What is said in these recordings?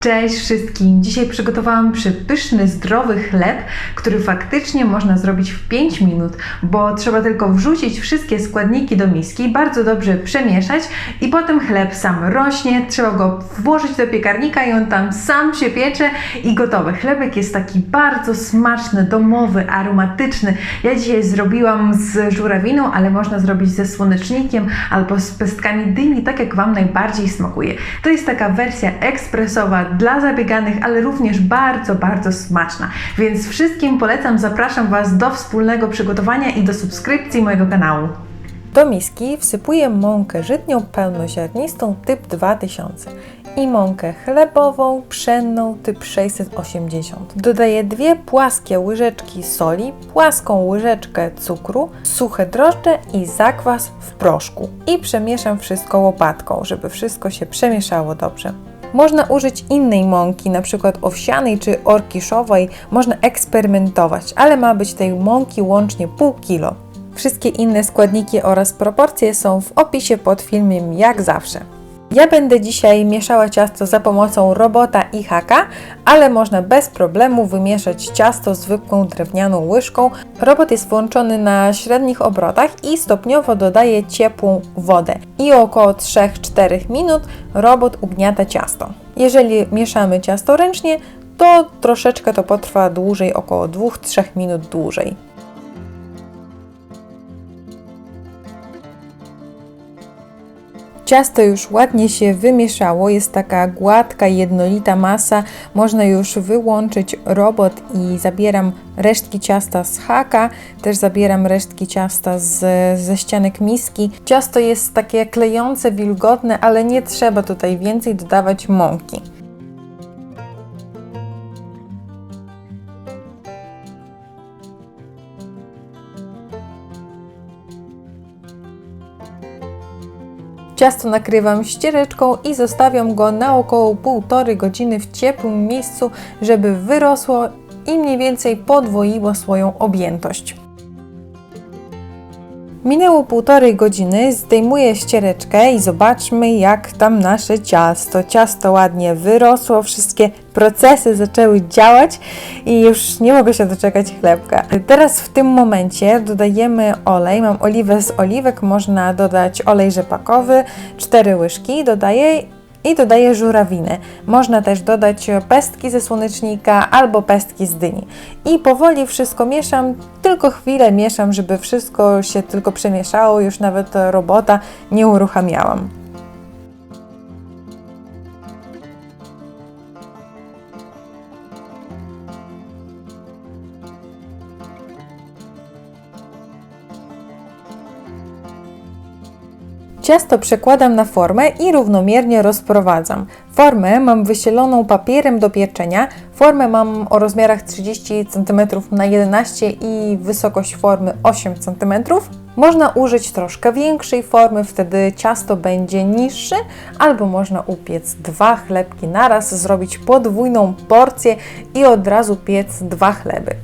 Cześć wszystkim! Dzisiaj przygotowałam przepyszny, zdrowy chleb, który faktycznie można zrobić w 5 minut, bo trzeba tylko wrzucić wszystkie składniki do miski, bardzo dobrze przemieszać i potem chleb sam rośnie, trzeba go włożyć do piekarnika i on tam sam się piecze i gotowy. Chlebek jest taki bardzo smaczny, domowy, aromatyczny. Ja dzisiaj zrobiłam z żurawiną, ale można zrobić ze słonecznikiem albo z pestkami dyni, tak jak Wam najbardziej smakuje. To jest taka wersja ekspresowa, dla zabieganych, ale również bardzo, bardzo smaczna. Więc wszystkim polecam, zapraszam Was do wspólnego przygotowania i do subskrypcji mojego kanału. Do miski wsypuję mąkę żytnią pełnoziarnistą typ 2000 i mąkę chlebową pszenną typ 680. Dodaję 2 płaskie łyżeczki soli, płaską łyżeczkę cukru, suche drożdże i zakwas w proszku. I przemieszam wszystko łopatką, żeby wszystko się przemieszało dobrze. Można użyć innej mąki, np. owsianej czy orkiszowej, można eksperymentować, ale ma być tej mąki łącznie pół kilo. Wszystkie inne składniki oraz proporcje są w opisie pod filmem jak zawsze. Ja będę dzisiaj mieszała ciasto za pomocą robota i haka, ale można bez problemu wymieszać ciasto zwykłą drewnianą łyżką. Robot jest włączony na średnich obrotach i stopniowo dodaje ciepłą wodę. I około 3-4 minut robot ugniata ciasto. Jeżeli mieszamy ciasto ręcznie, to troszeczkę to potrwa dłużej, około 2-3 minut dłużej. Ciasto już ładnie się wymieszało, jest taka gładka, jednolita masa. Można już wyłączyć robot i zabieram resztki ciasta z haka, też zabieram resztki ciasta ze ścianek miski. Ciasto jest takie klejące, wilgotne, ale nie trzeba tutaj więcej dodawać mąki. Ciasto nakrywam ściereczką i zostawiam go na około 1,5 godziny w ciepłym miejscu, żeby wyrosło i mniej więcej podwoiło swoją objętość. Minęło 1,5 godziny, zdejmuję ściereczkę i zobaczmy jak tam nasze ciasto. Ciasto ładnie wyrosło, wszystkie procesy zaczęły działać i już nie mogę się doczekać chlebka. Teraz w tym momencie dodajemy olej. Mam oliwę z oliwek, można dodać olej rzepakowy, 4 łyżki dodaję żurawinę. Można też dodać pestki ze słonecznika albo pestki z dyni. I powoli wszystko mieszam, tylko chwilę mieszam, żeby wszystko się tylko przemieszało, już nawet robota nie uruchamiałam. Ciasto przekładam na formę i równomiernie rozprowadzam. Formę mam wystieloną papierem do pieczenia. Formę mam o rozmiarach 30 cm na 11 i wysokość formy 8 cm. Można użyć troszkę większej formy, wtedy ciasto będzie niższe, albo można upiec 2 chlebki naraz, zrobić podwójną porcję i od razu piec 2 chleby.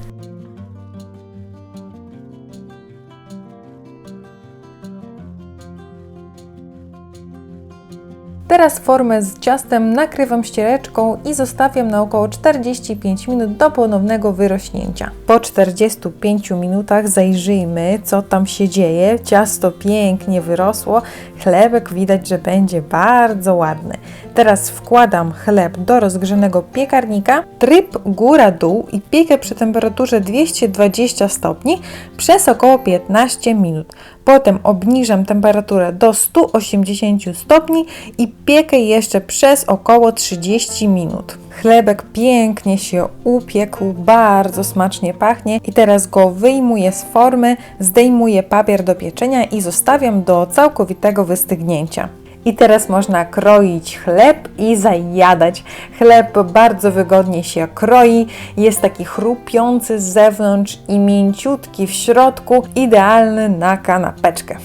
Teraz formę z ciastem nakrywam ściereczką i zostawiam na około 45 minut do ponownego wyrośnięcia. Po 45 minutach zajrzyjmy, co tam się dzieje. Ciasto pięknie wyrosło, chlebek widać, że będzie bardzo ładny. Teraz wkładam chleb do rozgrzanego piekarnika, tryb góra-dół i piekę przy temperaturze 220 stopni przez około 15 minut. Potem obniżam temperaturę do 180 stopni i piekę jeszcze przez około 30 minut. Chlebek pięknie się upiekł, bardzo smacznie pachnie i teraz go wyjmuję z formy, zdejmuję papier do pieczenia i zostawiam do całkowitego wystygnięcia. I teraz można kroić chleb i zajadać. Chleb bardzo wygodnie się kroi, jest taki chrupiący z zewnątrz i mięciutki w środku, idealny na kanapeczkę.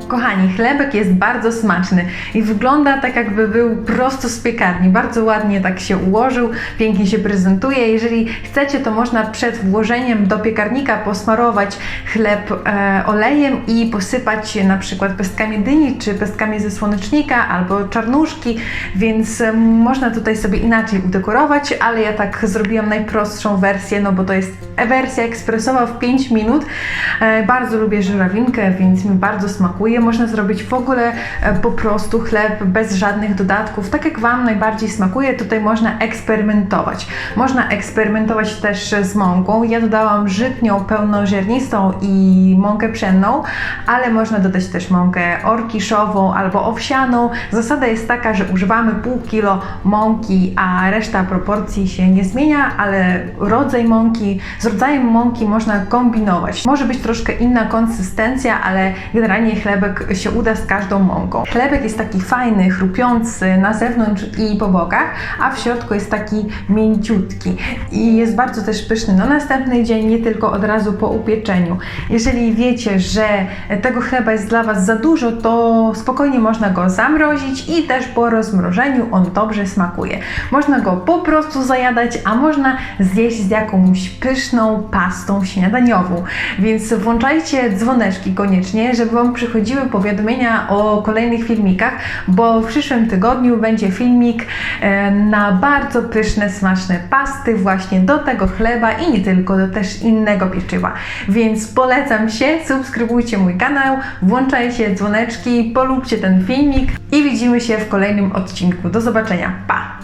Kochani, chlebek jest bardzo smaczny i wygląda tak, jakby był prosto z piekarni. Bardzo ładnie tak się ułożył, pięknie się prezentuje. Jeżeli chcecie, to można przed włożeniem do piekarnika posmarować chleb olejem i posypać na przykład pestkami dyni, czy pestkami ze słonecznika, albo czarnuszki, więc można tutaj sobie inaczej udekorować, ale ja tak zrobiłam najprostszą wersję, no bo to jest wersja ekspresowa w 5 minut. Bardzo lubię żurawinkę, więc mi bardzo smakuje. Można zrobić w ogóle po prostu chleb bez żadnych dodatków, tak jak Wam najbardziej smakuje. Tutaj można eksperymentować. Można eksperymentować też z mąką. Ja dodałam żytnią, pełnoziarnistą i mąkę pszenną, ale można dodać też mąkę orkiszową albo owsianą. Zasada jest taka, że używamy pół kilo mąki, a reszta proporcji się nie zmienia, ale z rodzajem mąki można kombinować. Może być troszkę inna konsystencja, ale generalnie chlebek się uda z każdą mąką. Chlebek jest taki fajny, chrupiący na zewnątrz i po bokach, a w środku jest taki mięciutki i jest bardzo też pyszny na następny dzień, nie tylko od razu po upieczeniu. Jeżeli wiecie, że tego chleba jest dla Was za dużo, to spokojnie można go zamrozić i też po rozmrożeniu on dobrze smakuje. Można go po prostu zajadać, a można zjeść z jakąś pyszną pastą śniadaniową. Więc włączajcie dzwoneczki koniecznie, żeby Wam przychodziły powiadomienia o kolejnych filmikach, bo w przyszłym tygodniu będzie filmik na bardzo pyszne, smaczne pasty właśnie do tego chleba i nie tylko, do też innego pieczywa. Więc polecam się, subskrybujcie mój kanał, włączajcie dzwoneczki, polubcie ten filmik i widzimy się w kolejnym odcinku. Do zobaczenia, pa!